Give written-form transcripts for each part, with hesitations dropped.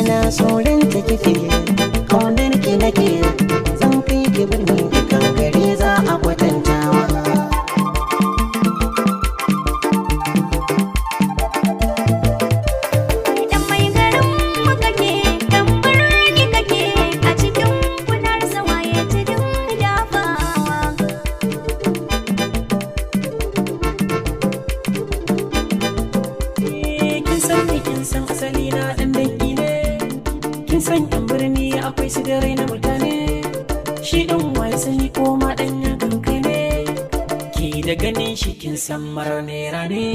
na tsoron ta kife kaunar ki nake zan kai ki birni kan gari za a kwatantawa. Dan mai garin mu kake, dan birni kake, a cikin kunar sawaye tudun dafawa. Kin san ni kin san asali na dan dangi ne, kin san yan birni akwai su da raina mutane, shi dan wai sani ko ma dan yankan kai ne, ki da ganin shi kin san marar nera ne,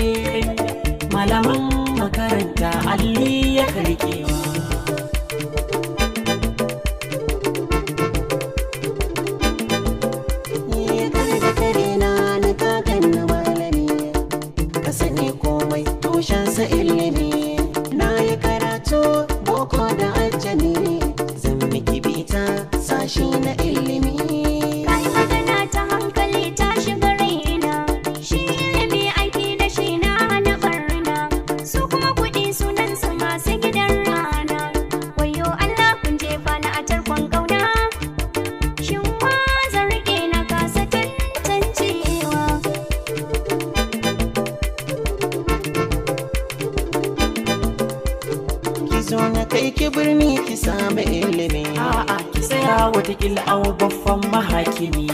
malaman makaranta alli ya karkewa. Kar da kare na kakan na malami ka sani komai tushensa ilimi. Na yi karatu boko da ajami zan miki bita sashi na ilimi. Kai magana ta hankali ta shiga raina, shi ilimi aiki da shi na hana barna, su kuma kuɗi sunan su masu gidan rana. Wayo Allah kun jefa na a tarkon ƙauna, shin wa zan riƙe na kasa tantancewa. Ki zo na kai ki birni ki samu ilimi. A'a ki tsaya watakila au baffan mahakimi.